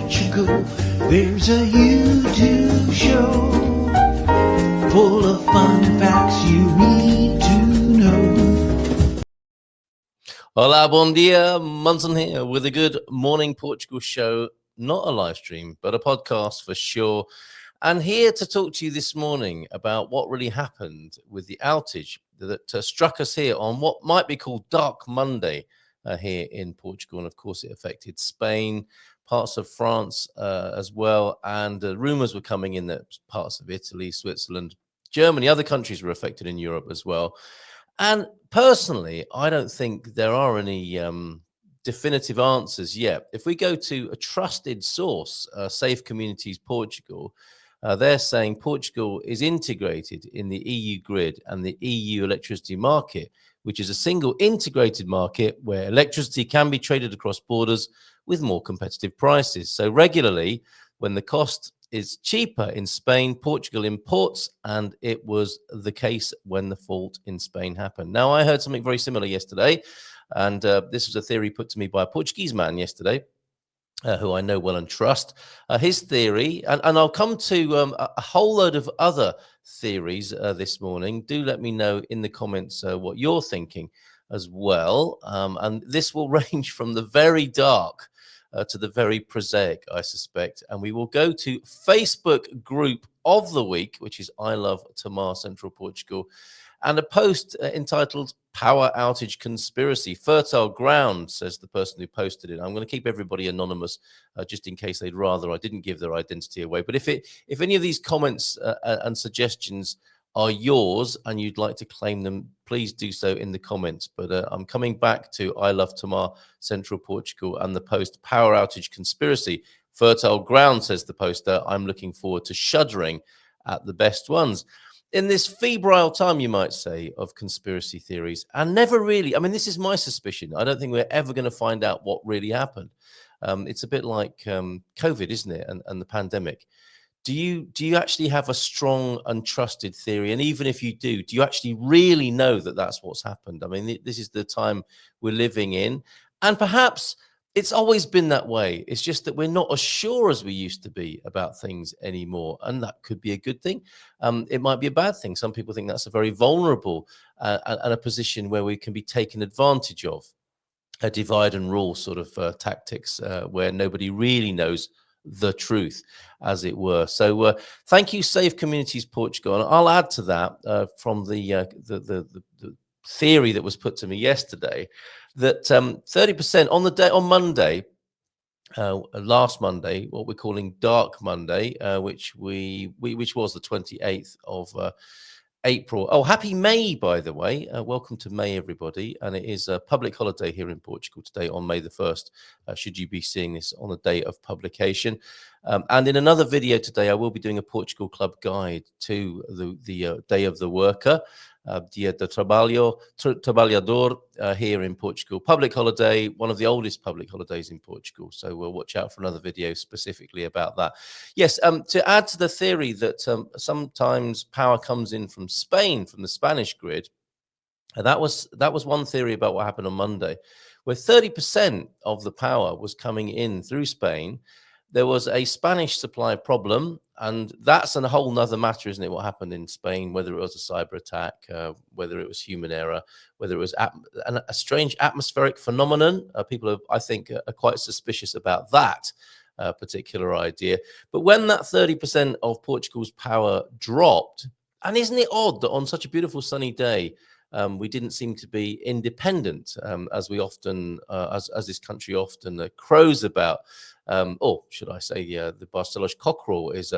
Portugal. There's a YouTube show full of fun facts you need to know. Hola, bom dia, Munson here with a good Morning Portugal show. Not a live stream, but a podcast for sure. And here to talk to you this morning about what really happened with the outage that struck us here on what might be called Dark Monday here in Portugal. And of course, it affected Spain, parts of France as well. And rumors were coming in that parts of Italy, Switzerland, Germany, other countries were affected in Europe as well. And personally, I don't think there are any definitive answers yet. If we go to a trusted source, Safe Communities Portugal, they're saying Portugal is integrated in the EU grid and the EU electricity market, which is a single integrated market where electricity can be traded across borders with more competitive prices. So regularly, when the cost is cheaper in Spain, Portugal imports, and it was the case when the fault in Spain happened. Now, I heard something very similar yesterday, and this was a theory put to me by a Portuguese man yesterday, who I know well and trust. His theory, and I'll come to a whole load of other theories this morning. Do let me know in the comments what you're thinking as well. And this will range from the very dark to the very prosaic, I suspect. And we will go to Facebook group of the week, which is I Love Tamar Central Portugal, and a post entitled Power Outage Conspiracy. Fertile ground, says the person who posted it. I'm going to keep everybody anonymous just in case they'd rather I didn't give their identity away. But if any of these comments and suggestions are yours and you'd like to claim them, please do so in the comments. But I'm coming back to I Love Tamar Central Portugal and the post Power Outage Conspiracy. Fertile ground, says the poster. I'm looking forward to shuddering at the best ones. In this febrile time, you might say, of conspiracy theories, and never really, I mean, this is my suspicion. I don't think we're ever going to find out what really happened. It's a bit like COVID, isn't it? And the pandemic. Do you actually have a strong, untrusted theory? And even if you do you actually really know that that's what's happened? I mean, this is the time we're living in. And perhaps it's always been that way. It's just that we're not as sure as we used to be about things anymore. And that could be a good thing. It might be a bad thing. Some people think that's a very vulnerable and a position where we can be taken advantage of. A divide and rule sort of tactics where nobody really knows the truth, as it were. So thank you, Safe Communities Portugal. And I'll add to that from the theory that was put to me yesterday, that 30% on Monday, last Monday, what we're calling Dark Monday, which was the 28th of April. Oh, happy May, by the way. Welcome to May, everybody. And it is a public holiday here in Portugal today on May the 1st, should you be seeing this on the day of publication. And in another video today, I will be doing a Portugal Club guide to the Day of the Worker, Dia do Trabalhador, here in Portugal. Public holiday, one of the oldest public holidays in Portugal. So we'll watch out for another video specifically about that. Yes, to add to the theory that sometimes power comes in from Spain, from the Spanish grid, that was one theory about what happened on Monday, where 30% of the power was coming in through Spain. There was a Spanish supply problem, and that's a whole nother matter, isn't it? What happened in Spain, whether it was a cyber attack, whether it was human error, whether it was a strange atmospheric phenomenon. People, I think, are quite suspicious about that particular idea. But when that 30% of Portugal's power dropped, and isn't it odd that on such a beautiful sunny day, we didn't seem to be independent, as we often, as this country often crows about. Or should I say, the Barcelos cockerel is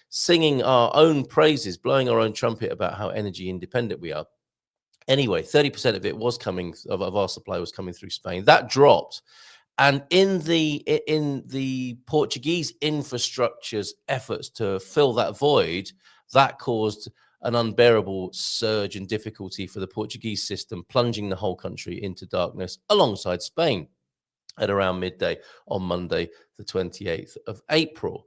singing our own praises, blowing our own trumpet about how energy independent we are. Anyway, 30% of it was coming of our supply was coming through Spain. That dropped, and in the Portuguese infrastructure's efforts to fill that void, that caused an unbearable surge and difficulty for the Portuguese system, plunging the whole country into darkness alongside Spain at around midday on Monday, the 28th of April.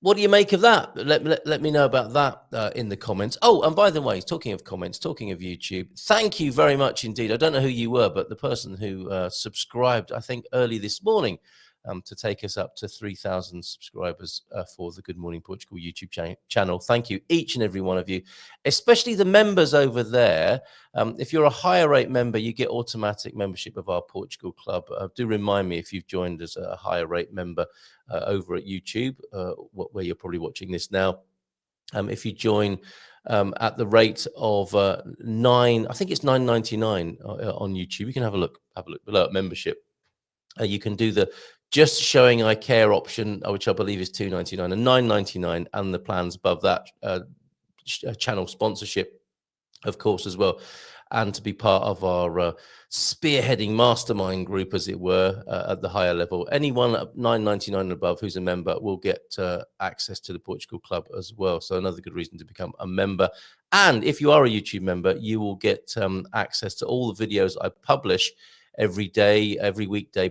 What do you make of that? Let me know about that in the comments. Oh, and by the way, talking of comments, talking of YouTube, thank you very much indeed. I don't know who you were, but the person who subscribed, I think, early this morning to take us up to 3,000 subscribers for the Good Morning Portugal YouTube channel. Thank you, each and every one of you, especially the members over there. If you're a higher rate member, you get automatic membership of our Portugal Club. Do remind me if you've joined as a higher rate member over at YouTube, where you're probably watching this now. If you join at the rate of I think it's $9.99 on YouTube. You can have a look below at membership. You can do the just showing I care option, which I believe is $2.99 and $9.99, and the plans above that, channel sponsorship, of course, as well, and to be part of our spearheading mastermind group, as it were, at the higher level. Anyone at $9.99 and above who's a member will get access to the Portugal Club as well. So another good reason to become a member. And if you are a YouTube member, you will get access to all the videos I publish every day, every weekday,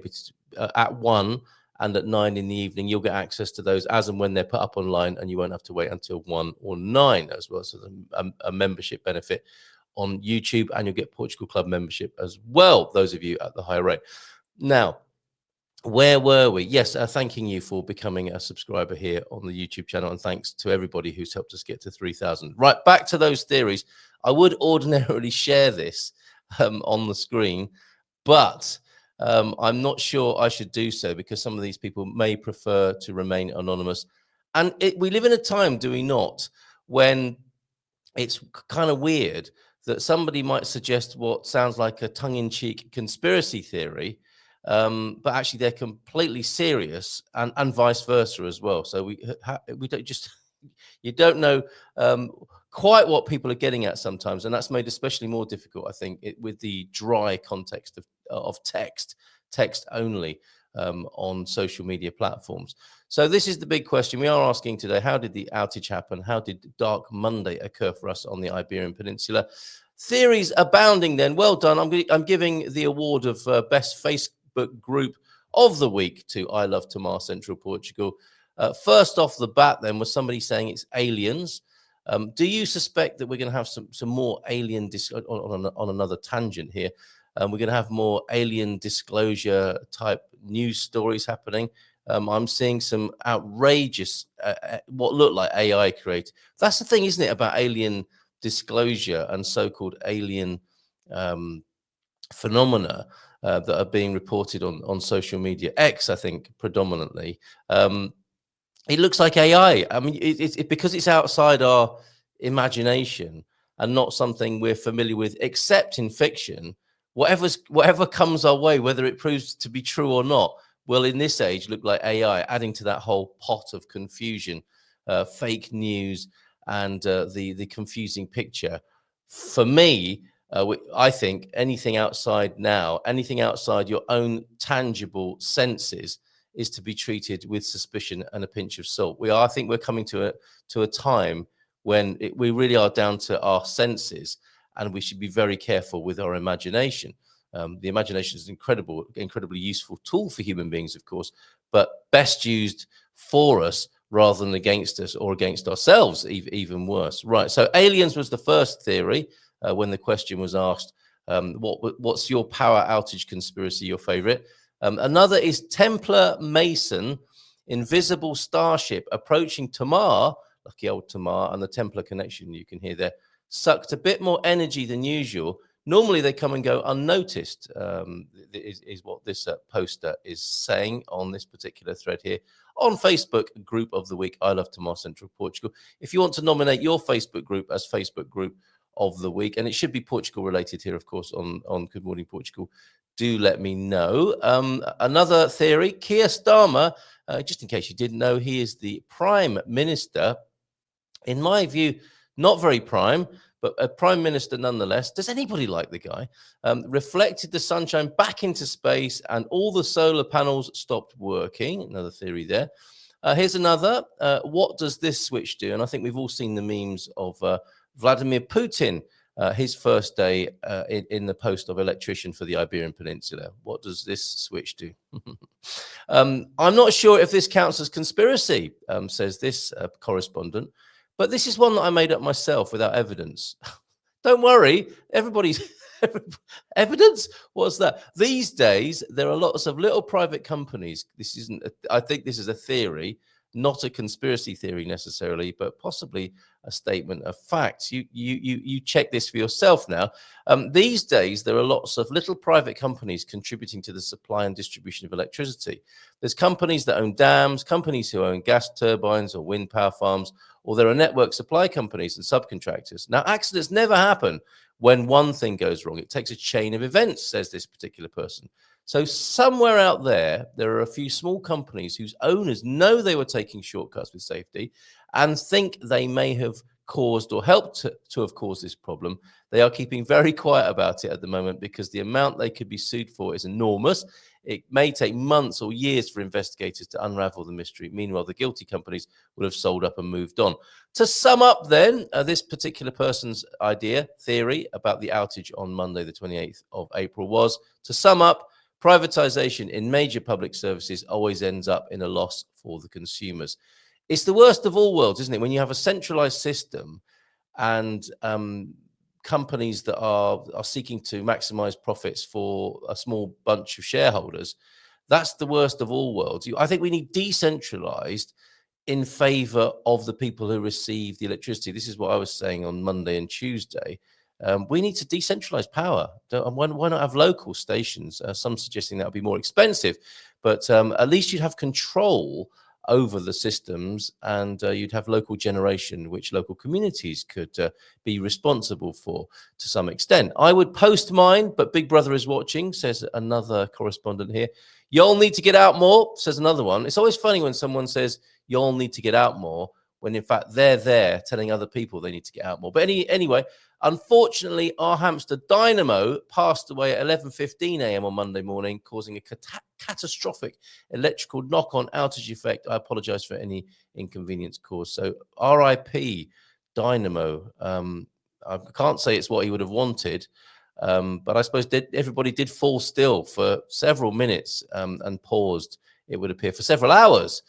at 1 and at 9 in the evening. You'll get access to those as and when they're put up online, and you won't have to wait until 1 or 9 as well. So a membership benefit on YouTube, and you'll get Portugal Club membership as well, those of you at the higher rate. Now, where were we? Yes, thanking you for becoming a subscriber here on the YouTube channel, and thanks to everybody who's helped us get to 3,000. Right, back to those theories. I would ordinarily share this on the screen, but I'm not sure I should do so, because some of these people may prefer to remain anonymous. And we live in a time, do we not, when it's kind of weird that somebody might suggest what sounds like a tongue-in-cheek conspiracy theory, but actually they're completely serious, and vice versa as well. So we don't just, you don't know quite what people are getting at sometimes, and that's made especially more difficult, I think, with the dry context of text only on social media platforms. So this is the big question we are asking today. How did the outage happen? How did Dark Monday occur for us on the Iberian Peninsula? Theories abounding then. Well done. I'm giving the award of best Facebook group of the week to I Love Tomar Central Portugal. First off the bat then was somebody saying it's aliens. Do you suspect that we're going to have some more alien on another tangent here? We're going to have more alien disclosure type news stories happening. I'm seeing some outrageous, what look like AI created. That's the thing, isn't it, about alien disclosure and so-called alien phenomena that are being reported on social media, X, I think, predominantly. It looks like AI. I mean, it's because it's outside our imagination and not something we're familiar with, except in fiction. Whatever comes our way, whether it proves to be true or not, will in this age look like AI, adding to that whole pot of confusion, fake news, and the confusing picture. For me, I think anything outside your own tangible senses is to be treated with suspicion and a pinch of salt. I think we're coming to a time when we really are down to our senses, and we should be very careful with our imagination. The imagination is an incredibly useful tool for human beings, of course, but best used for us rather than against us or against ourselves, even worse. Right, so aliens was the first theory when the question was asked, what's your power outage conspiracy, your favorite? Another is Templar Mason, invisible starship approaching Tomar, lucky old Tomar, and the Templar connection you can hear there, sucked a bit more energy than usual. Normally they come and go unnoticed, is what this poster is saying on this particular thread here on Facebook group of the week, I Love Tomar Central Portugal. If you want to nominate your Facebook group as Facebook group of the week, and it should be Portugal related here, of course, on Good Morning Portugal, do let me know. Another theory, Keir Starmer, just in case you didn't know, he is the Prime Minister. In my view, not very prime, but a prime minister nonetheless. Does anybody like the guy? Reflected the sunshine back into space, and all the solar panels stopped working. Another theory there. Here's another. What does this switch do? And I think we've all seen the memes of Vladimir Putin, his first day in the post of electrician for the Iberian Peninsula. What does this switch do? I'm not sure if this counts as conspiracy, says this correspondent. But this is one that I made up myself without evidence. Don't worry, everybody's Evidence? What's that? These days, there are lots of little private companies. This isn't, I think this is a theory, not a conspiracy theory necessarily, but possibly a statement of facts. You check this for yourself now. These days, there are lots of little private companies contributing to the supply and distribution of electricity. There's companies that own dams, companies who own gas turbines or wind power farms, or there are network supply companies and subcontractors. Now, accidents never happen when one thing goes wrong. It takes a chain of events, says this particular person. So somewhere out there, there are a few small companies whose owners know they were taking shortcuts with safety and think they may have caused or helped to have caused this problem. They are keeping very quiet about it at the moment because the amount they could be sued for is enormous. It may take months or years for investigators to unravel the mystery. Meanwhile, the guilty companies will have sold up and moved on. To sum up then, this particular person's theory about the outage on Monday, the 28th of April was, to sum up, privatization in major public services always ends up in a loss for the consumers. It's the worst of all worlds, isn't it? When you have a centralized system and companies that are seeking to maximize profits for a small bunch of shareholders, that's the worst of all worlds. I think we need decentralized in favor of the people who receive the electricity. This is what I was saying on Monday and Tuesday. We need to decentralize power. Why not have local stations? Some suggesting that would be more expensive, but at least you'd have control over the systems, and you'd have local generation, which local communities could be responsible for to some extent. I would post mine, but Big Brother is watching, says another correspondent here. Y'all need to get out more, says another one. It's always funny when someone says, y'all need to get out more, when in fact they're there telling other people they need to get out more. But anyway, unfortunately, our hamster Dynamo passed away at 11:15 a.m. on Monday morning, causing a catastrophic electrical knock-on outage effect. I apologize for any inconvenience caused. So RIP Dynamo. I can't say it's what he would have wanted, but I suppose everybody did fall still for several minutes and paused, it would appear, for several hours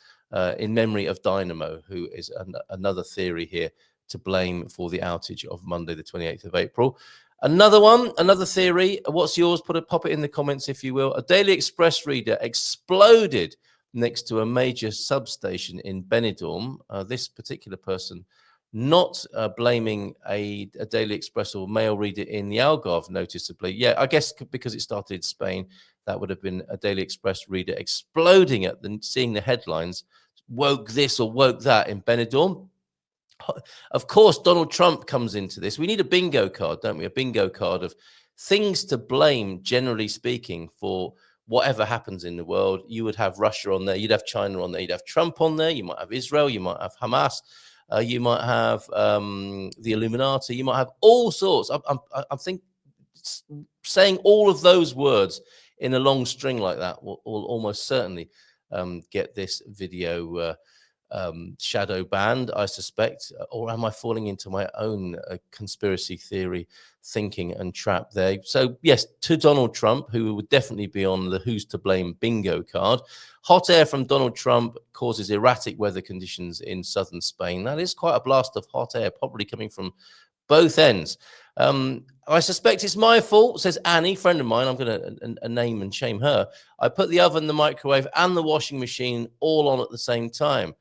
in memory of Dynamo, who is another theory here to blame for the outage of Monday, the 28th of April. Another theory. What's yours? Pop it in the comments, if you will. A Daily Express reader exploded next to a major substation in Benidorm. This particular person not blaming a Daily Express or mail reader in the Algarve, noticeably. Yeah, I guess because it started in Spain, that would have been a Daily Express reader exploding at seeing the headlines, woke this or woke that in Benidorm. Of course, Donald Trump comes into this. We need a bingo card, don't we? A bingo card of things to blame, generally speaking, for whatever happens in the world. You would have Russia on there. You'd have China on there. You'd have Trump on there. You might have Israel. You might have Hamas. You might have the Illuminati. You might have all sorts. I think saying all of those words in a long string like that will almost certainly get this video shadow banned, I suspect. Or am I falling into my own conspiracy theory thinking and trap there? So yes, to Donald Trump, who would definitely be on the who's to blame bingo card. Hot air from Donald Trump causes erratic weather conditions in southern Spain. That is quite a blast of hot air, probably coming from both ends. I suspect it's my fault, says Annie, friend of mine. I'm going to name and shame her. I put the oven, the microwave, and the washing machine all on at the same time.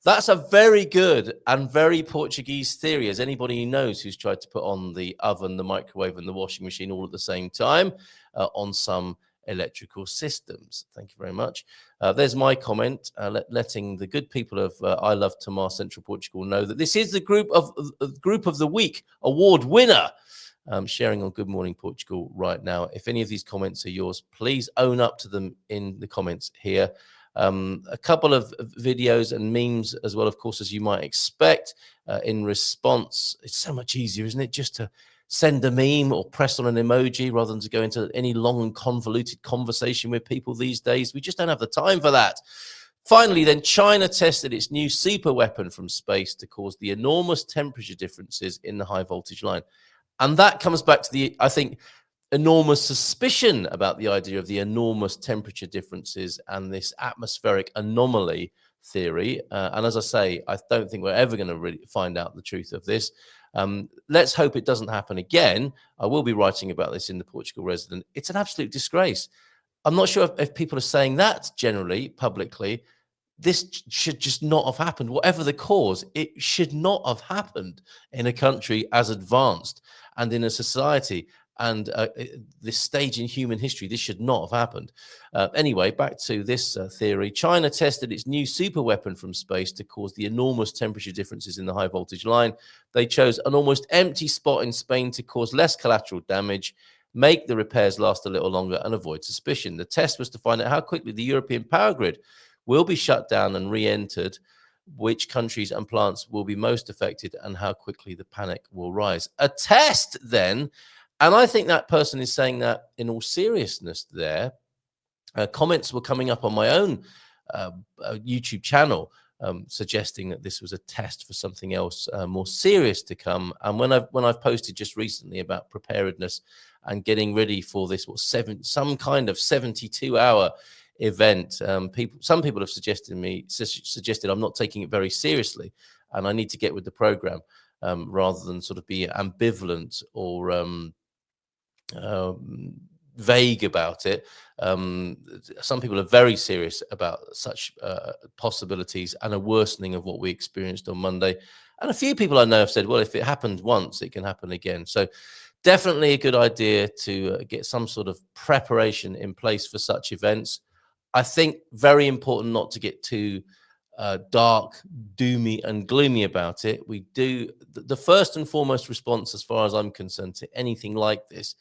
That's a very good and very Portuguese theory, as anybody who knows who's tried to put on the oven, the microwave, and the washing machine all at the same time on some electrical systems. Thank you very much. There's my comment, letting the good people of I Love Tomar Central Portugal know that this is the Group of the Week award winner. Sharing on Good Morning Portugal right now. If any of these comments are yours, please own up to them in the comments here. A couple of videos and memes as well, of course, as you might expect in response. It's so much easier, isn't it, just to send a meme or press on an emoji rather than to go into any long and convoluted conversation with people these days. We just don't have the time for that. Finally, then, China tested its new super weapon from space to cause the enormous temperature differences in the high voltage line. And that comes back to the, I think, enormous suspicion about the idea of the enormous temperature differences and this atmospheric anomaly theory. And as I say, I don't think we're ever going to really find out the truth of this. Let's hope it doesn't happen again. I will be writing about this in the Portugal Resident. It's an absolute disgrace. I'm not sure if people are saying that generally, publicly. This should just not have happened. Whatever the cause, it should not have happened in a country as advanced and in a society and this stage in human history. This should not have happened. Anyway, back to this theory. China tested its new super weapon from space to cause the enormous temperature differences in the high voltage line. They chose an almost empty spot in Spain to cause less collateral damage, make the repairs last a little longer, and avoid suspicion. The test was to find out how quickly the European power grid will be shut down and re-entered, which countries and plants will be most affected, and how quickly the panic will rise. A test, then, and I think that person is saying that in all seriousness there. Comments were coming up on my own YouTube channel suggesting that this was a test for something else more serious to come. And when I've posted just recently about preparedness and getting ready for this, some kind of 72-hour event, some people have suggested I'm not taking it very seriously, and I need to get with the program rather than sort of be ambivalent or vague about it. Some people are very serious about such possibilities and a worsening of what we experienced on Monday. And a few people I know have said, well, if it happened once, it can happen again. So definitely a good idea to get some sort of preparation in place for such events. I think very important not to get too dark, doomy and gloomy about it. We do the first and foremost response, as far as I'm concerned, to anything like this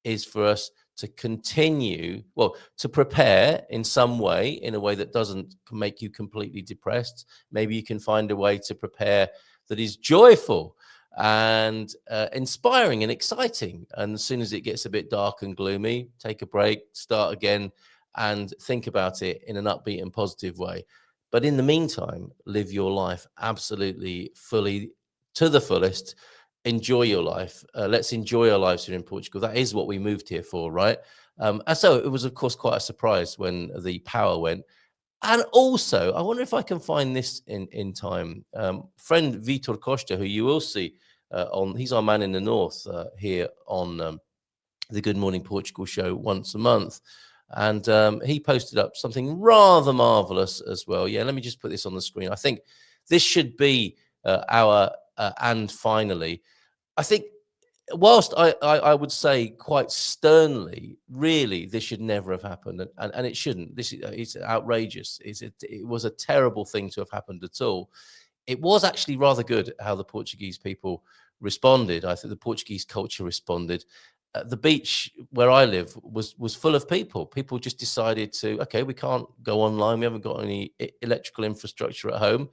is for us to continue, to prepare in some way, in a way that doesn't make you completely depressed. Maybe you can find a way to prepare that is joyful and inspiring and exciting. And as soon as it gets a bit dark and gloomy, take a break, start again, and think about it in an upbeat and positive way. But in the meantime, live your life absolutely fully to the fullest. Enjoy your life. Let's enjoy our lives here in Portugal. That is what we moved here for, right? And so it was, of course, quite a surprise when the power went. And also, I wonder if I can find this in time. Friend Vitor Costa, who you will see he's our man in the north here on the Good Morning Portugal show once a month. And he posted up something rather marvelous as well. Yeah, let me just put this on the screen. I think this should be our and finally. I think whilst I would say quite sternly, really, this should never have happened. And it shouldn't. It's outrageous. It was a terrible thing to have happened at all. It was actually rather good how the Portuguese people responded. I think the Portuguese culture responded. The beach where I live was full of people. People just decided to, okay, we can't go online. We haven't got any electrical infrastructure at home.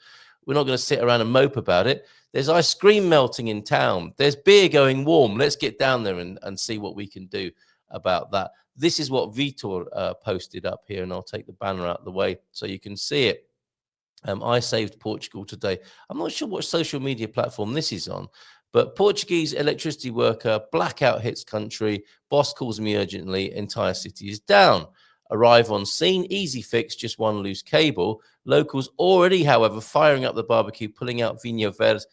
We're not going to sit around and mope about it. There's ice cream melting in town. There's beer going warm. Let's get down there and see what we can do about that. This is what Vitor posted up here, and I'll take the banner out of the way so you can see it. I saved Portugal today. I'm not sure what social media platform this is on, but Portuguese electricity worker, blackout hits country, boss calls me urgently, entire city is down. Arrive on scene, easy fix, just one loose cable. Locals already, however, firing up the barbecue, pulling out Vinho Verde.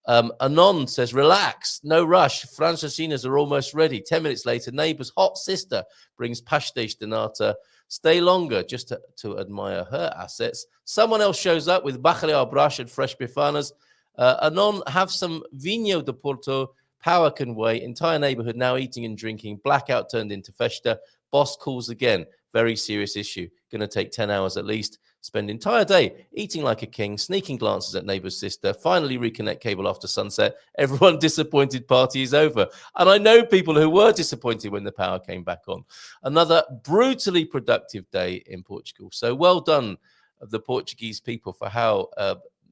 Anon says, relax, no rush. Francesinas are almost ready. 10 minutes later, neighbor's hot sister brings pastéis de nata. Stay longer just to admire her assets. Someone else shows up with bacalhau brush and fresh bifanas. Anon, have some Vinho de Porto. Power can wait. Entire neighborhood now eating and drinking. Blackout turned into festa. Boss calls again. Very serious issue. Going to take 10 hours at least. Spend entire day eating like a king, sneaking glances at neighbor's sister. Finally reconnect cable after sunset. Everyone disappointed, party is over. And I know people who were disappointed when the power came back on. Another brutally productive day in Portugal. So well done, the Portuguese people, for how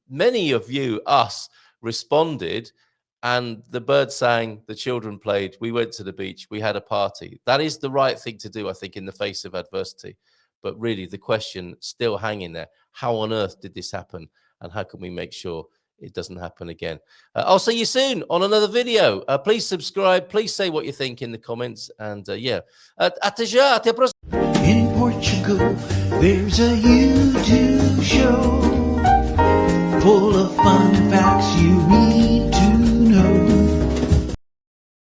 many of you, us, responded. And the birds sang, the children played, we went to the beach, we had a party. That is the right thing to do, I think, in the face of adversity. But really, the question still hanging there, how on earth did this happen? And how can we make sure it doesn't happen again? I'll see you soon on another video. Please subscribe. Please say what you think in the comments. And yeah, até já, até a próxima. In Portugal, there's a YouTube show full of fun facts you need to